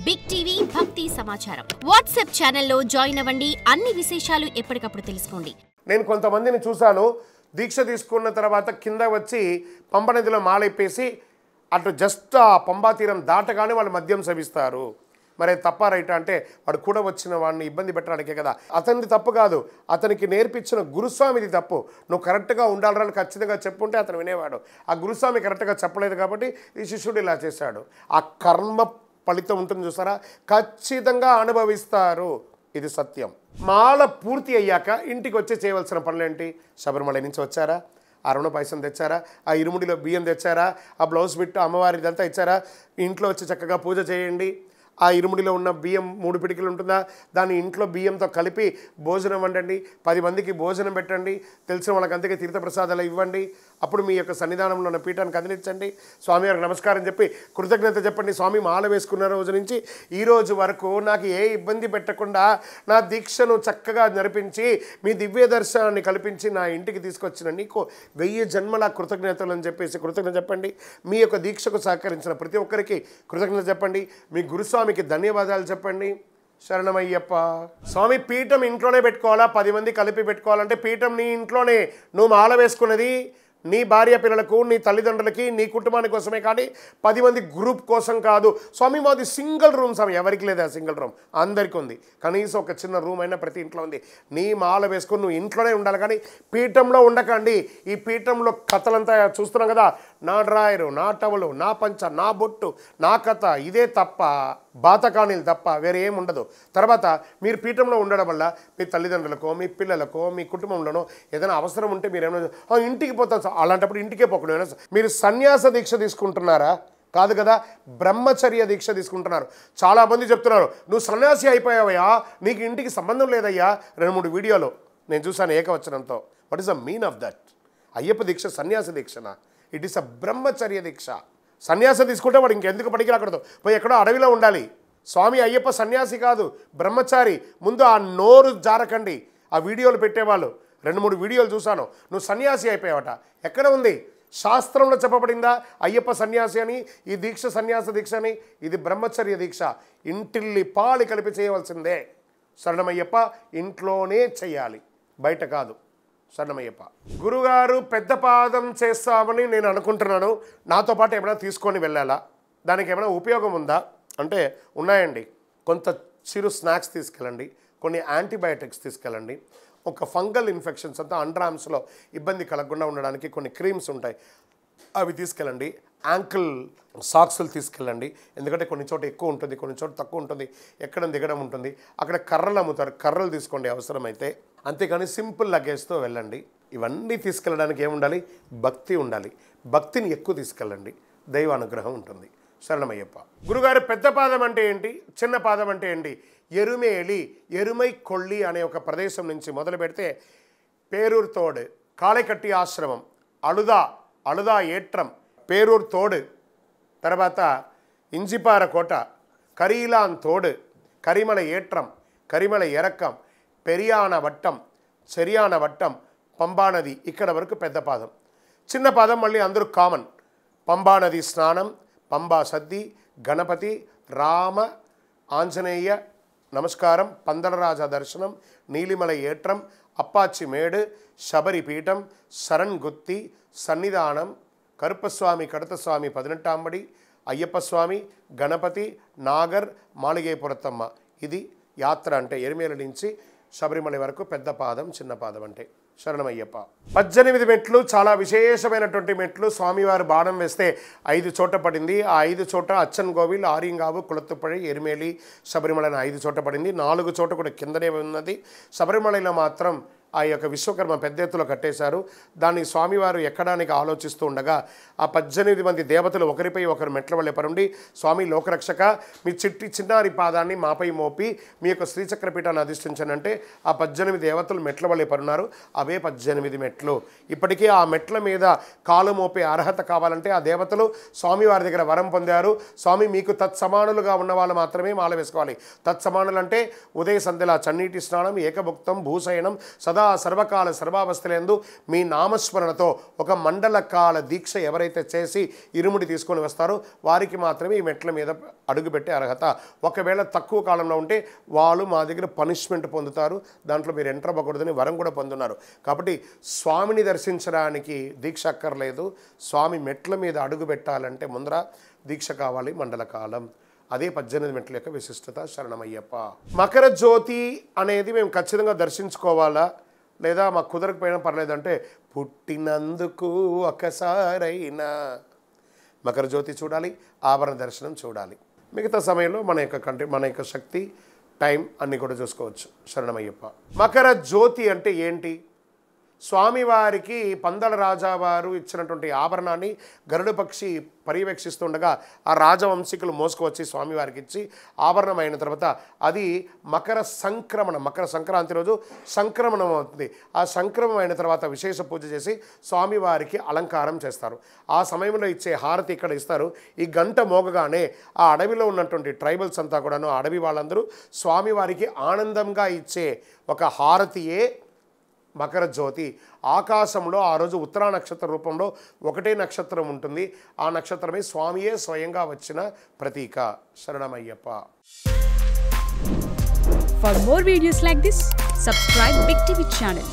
Big TV భక్తి సమాచారం WhatsApp ఛానల్లో జాయిన్ అవ్వండి. అన్ని విశేషాలు ఎప్పటికప్పుడు తెలుసుకోండి. నేను కొంతమందిని చూశాను, దీక్ష తీసుకున్న తర్వాత కింద వచ్చి పంబ నదిలో మాలైపేసి అటు జస్ట్ ఆ పంబా తీరం దాటగానే వాళ్ళు మద్యం సేవిస్తారు. మరి తప్ప రైట్ అంటే వాడు కూడా వచ్చిన వాడిని ఇబ్బంది పెట్టడానికే కదా. అతనిది తప్పు కాదు, అతనికి నేర్పించిన గురుస్వామిది తప్పు. నువ్వు కరెక్ట్గా ఉండాలని ఖచ్చితంగా చెప్పుంటే అతను వినేవాడు. ఆ గురుస్వామి కరెక్ట్గా చెప్పలేదు కాబట్టి ఈ శిష్యుడు ఇలా చేశాడు. ఆ కర్మ ఫలితం ఉంటుంది చూసారా, ఖచ్చితంగా అనుభవిస్తారు. ఇది సత్యం. మాల పూర్తి అయ్యాక ఇంటికి వచ్చి చేయవలసిన పనులేంటి? శబరిమల నుంచి వచ్చారా, అరుణ పాయసం తెచ్చారా, ఆ ఇరుముడిలో బియ్యం తెచ్చారా, ఆ బ్లౌజ్ బిట్ అమ్మవారిదంతా ఇచ్చారా, ఇంట్లో వచ్చి చక్కగా పూజ చేయండి. ఆ ఇరుముడిలో ఉన్న బియ్యం 3 పిడికిలు ఉంటుందా, దాన్ని ఇంట్లో బియ్యంతో కలిపి భోజనం వండండి, 10 మందికి భోజనం పెట్టండి, తెలిసిన వాళ్ళకి అంతకే తీర్థప్రసాదాలు ఇవ్వండి. అప్పుడు మీ యొక్క సన్నిధానంలో ఉన్న పీఠాన్ని కదిలించండి, స్వామివారికి నమస్కారం చెప్పి కృతజ్ఞత చెప్పండి. స్వామి మాల వేసుకున్న రోజు నుంచి ఈ రోజు వరకు నాకు ఏ ఇబ్బంది పెట్టకుండా నా దీక్షను చక్కగా నడిపించి మీ దివ్య దర్శనాన్ని కల్పించి నా ఇంటికి తీసుకొచ్చిన నీకు 1000 జన్మల కృతజ్ఞతలు అని చెప్పేసి కృతజ్ఞత చెప్పండి. మీ యొక్క దీక్షకు సహకరించిన ప్రతి ఒక్కరికి కృతజ్ఞత చెప్పండి. మీ గురుస్వామికి ధన్యవాదాలు చెప్పండి. శరణమయ్యప్ప. స్వామి పీఠం ఇంట్లోనే పెట్టుకోవాలా, 10 మంది కలిపి పెట్టుకోవాలంటే పీఠం నీ ఇంట్లోనే. నువ్వు మాల వేసుకున్నది నీ భార్య పిల్లలకు, నీ తల్లిదండ్రులకి, నీ కుటుంబాని కోసమే కానీ 10 మంది గ్రూప్ కోసం కాదు. స్వామి మాది సింగిల్ రూమ్ స్వామి. ఎవరికి లేదా సింగిల్ రూమ్? అందరికీ ఉంది. కనీసం ఒక చిన్న రూమ్ అయినా ప్రతి ఇంట్లో ఉంది. నీ మాల వేసుకొని నువ్వు ఇంట్లోనే ఉండాలి కానీ పీఠంలో ఉండకండి. ఈ పీఠంలో కథలంతా చూస్తున్నాం కదా, నా డ్రాయరు, నా టవలు, నా పంచ, నా బొట్టు, నా కథ, ఇదే తప్ప బాతకానీలు తప్ప వేరే ఏం ఉండదు. తర్వాత మీరు పీఠంలో ఉండడం వల్ల మీ తల్లిదండ్రులకో, మీ పిల్లలకో, మీ కుటుంబంలోనో ఏదైనా అవసరం ఉంటే మీరు ఏమైనా ఇంటికి పోతారు. అలాంటప్పుడు ఇంటికే పోకుండా మీరు సన్యాస దీక్ష తీసుకుంటున్నారా? కాదు కదా, బ్రహ్మచర్య దీక్ష తీసుకుంటున్నారు. చాలామంది చెప్తున్నారు నువ్వు సన్యాసి అయిపోయావయ్యా, నీకు ఇంటికి సంబంధం లేదయ్యా. 2-3 వీడియోలు నేను చూసాను ఏకవచనంతో. What is the mean of that? Ayyappa దీక్ష సన్యాస దీక్షనా? ఇట్ ఈస్ అ బ్రహ్మచర్య దీక్ష. సన్యాసం తీసుకుంటే వాడు ఇంకెందుకు పనికి రాకూడదు, పోయి ఎక్కడో అడవిలో ఉండాలి. స్వామి అయ్యప్ప సన్యాసి కాదు, బ్రహ్మచారి. ముందు ఆ నోరు జారకండి. ఆ వీడియోలు పెట్టేవాళ్ళు 2-3 వీడియోలు చూశాను. నువ్వు సన్యాసి అయిపోయావట. ఎక్కడ ఉంది? శాస్త్రంలో చెప్పబడిందా అయ్యప్ప సన్యాసి అని, ఈ దీక్ష సన్యాస దీక్ష అని? ఇది బ్రహ్మచర్య దీక్ష. ఇంటిల్లి పాలి కలిపి చేయవలసిందే. శరణమయ్యప్ప ఇంట్లోనే చెయ్యాలి, బయట కాదు. శరణమయ్యప్ప. గురుగారు పెద్ద పాదం చేస్తామని నేను అనుకుంటున్నాను, నాతో పాటు ఏమైనా తీసుకొని వెళ్ళాలా, దానికి ఏమైనా ఉపయోగం ఉందా అంటే ఉన్నాయండి. కొంత చిరు స్నాక్స్ తీసుకెళ్ళండి, కొన్ని యాంటీబయాటిక్స్ తీసుకెళ్ళండి, ఒక ఫంగల్ ఇన్ఫెక్షన్స్ అంతా అండర్ ఆర్మ్స్లో ఇబ్బంది కలగకుండా ఉండడానికి కొన్ని క్రీమ్స్ ఉంటాయి, అవి తీసుకెళ్ళండి. యాంకిల్ సాక్స్లు తీసుకెళ్ళండి, ఎందుకంటే కొన్ని చోట ఎక్కువ ఉంటుంది, కొన్ని చోట తక్కువ ఉంటుంది, ఎక్కడం దిగడం ఉంటుంది. అక్కడ కర్రలు అమ్ముతారు, కర్రలు తీసుకోండి అవసరమైతే. అంతేకాని సింపుల్ లగేజ్తో వెళ్ళండి. ఇవన్నీ తీసుకెళ్ళడానికి ఏముండాలి? భక్తి ఉండాలి. భక్తిని ఎక్కువ తీసుకెళ్ళండి, దైవ అనుగ్రహం ఉంటుంది. శరణమయ్యప్ప. గురుగారు పెద్ద పాదం అంటే ఏంటి, చిన్న పాదం అంటే ఏంటి? ఎరుమేలి, ఎరుమై కొళ్ళి అనే ఒక ప్రదేశం నుంచి మొదలు పెడితే పేరూరు తోడు, కాళైకట్టి ఆశ్రమం, అళుదా ఏట్రం, పేరూరు తోడు, తర్వాత ఇంజిపార కోట, కరీలాన్ తోడు, కరిమల ఏట్రం, కరిమల ఎరక్కం, పెరియాన వట్టం, చెరియాన వట్టం, పంబానది. ఇక్కడ వరకు పెద్ద పాదం. చిన్న పాదం మళ్ళీ అందరూ కామన్. పంబానది స్నానం, పంబా సద్ది, గణపతి, రామ, ఆంజనేయ నమస్కారం, పందలరాజ దర్శనం, నీలిమల ఏట్రం, అప్పాచి మేడు, శబరి పీఠం, శరణ్ గుత్తి, సన్నిధానం, కరుప్పస్వామి, కడతస్వామి, 18 అయ్యప్ప స్వామి, గణపతి, నాగర్, మాళిగేపురత్తమ్మ. ఇది యాత్ర అంటే ఎరిమేల నుంచి శబరిమల వరకు పెద్ద పాదం, చిన్న పాదం అంటే. శరణమయ్యప్ప. 18 మెట్లు, చాలా విశేషమైనటువంటి మెట్లు. స్వామివారు బాణం వేస్తే 5 చోట పడింది. ఆ 5 చోట అచ్చన్ గోవిల్, ఆరింగావు, కుళత్తుపడి, ఎరిమేలి, శబరిమల 5 చోట పడింది. 4 చోట కూడా కిందనే ఉన్నది. శబరిమలలో మాత్రం ఆ యొక్క విశ్వకర్మ పెద్ద ఎత్తులో కట్టేశారు. దాన్ని స్వామివారు ఎక్కడానికి ఆలోచిస్తూ ఉండగా ఆ 18 మంది దేవతలు ఒకరిపై ఒకరు మెట్ల వల్లే పరుండి, స్వామి లోకరక్షక, మీ చిన్నారి పాదాన్ని మాపై మోపి మీ యొక్క శ్రీచక్రపీఠాన్ని అధిష్ఠించనంటే ఆ 18 దేవతలు మెట్ల వల్లే పరున్నారు. అవే 18 మెట్లు. ఇప్పటికీ ఆ మెట్ల మీద కాలు మోపే అర్హత కావాలంటే ఆ దేవతలు స్వామివారి దగ్గర వరం పొందారు. స్వామి మీకు తత్సమానులుగా ఉన్న వాళ్ళు మాత్రమే మాల వేసుకోవాలి. తత్సమానులు అంటే ఉదయ సంధ్యల చన్నీటి స్నానం, ఏకభుక్తం, భూశయనం, సదా సదా సర్వకాల సర్వావస్థలందు మీ నామస్మరణతో ఒక మండల కాల దీక్ష ఎవరైతే చేసి ఇరుముడి తీసుకొని వస్తారో వారికి మాత్రమే ఈ మెట్ల మీద అడుగుపెట్టే అర్హత. ఒకవేళ తక్కువ కాలంలో ఉంటే వాళ్ళు మా దగ్గర పనిష్మెంట్ పొందుతారు, దాంట్లో మీరు ఎంటర్ అవ్వకూడదని వరం కూడా పొందున్నారు. కాబట్టి స్వామిని దర్శించడానికి దీక్ష అక్కర్లేదు. స్వామి మెట్ల మీద అడుగు పెట్టాలంటే ముందర దీక్ష కావాలి, మండల కాలం. అదే 18 మెట్ల యొక్క విశిష్టత. శరణమయ్యప్ప. మకర జ్యోతి అనేది మేము ఖచ్చితంగా దర్శించుకోవాలా, లేదా మాకు కుదరకపోయినా పర్లేదంటే పుట్టినందుకు ఒకసారైనా మకర జ్యోతి చూడాలి, ఆభరణ దర్శనం చూడాలి. మిగతా సమయంలో మన యొక్క శక్తి, టైం అన్నీ కూడా చూసుకోవచ్చు. శరణమయ్యప్ప. మకర జ్యోతి అంటే ఏంటి? స్వామివారికి పందల రాజావారు ఇచ్చినటువంటి ఆభరణాన్ని గరుడ పక్షి పర్యవేక్షిస్తుండగా ఆ రాజవంశీకులు మోసుకువచ్చి స్వామివారికి ఇచ్చి ఆభరణం అయిన తర్వాత అది మకర సంక్రాంతి రోజు సంక్రమణం అవుతుంది. ఆ సంక్రమం అయిన తర్వాత విశేష పూజ చేసి స్వామివారికి అలంకారం చేస్తారు. ఆ సమయంలో ఇచ్చే హారతి ఇక్కడ ఇస్తారు. ఈ గంట మోగగానే ఆ అడవిలో ఉన్నటువంటి ట్రైబల్స్ అంతా కూడాను, ఆ అడవి వాళ్ళందరూ స్వామివారికి ఆనందంగా ఇచ్చే ఒక హారతియే మకర జ్యోతి. ఆకాశంలో ఆ రోజు ఉత్తరా నక్షత్ర రూపంలో ఒకటే నక్షత్రం ఉంటుంది. ఆ నక్షత్రమే స్వామియే స్వయంగా వచ్చిన ప్రతీక. శరణమయ్యప్ప. For more videos like this, subscribe Big TV channel.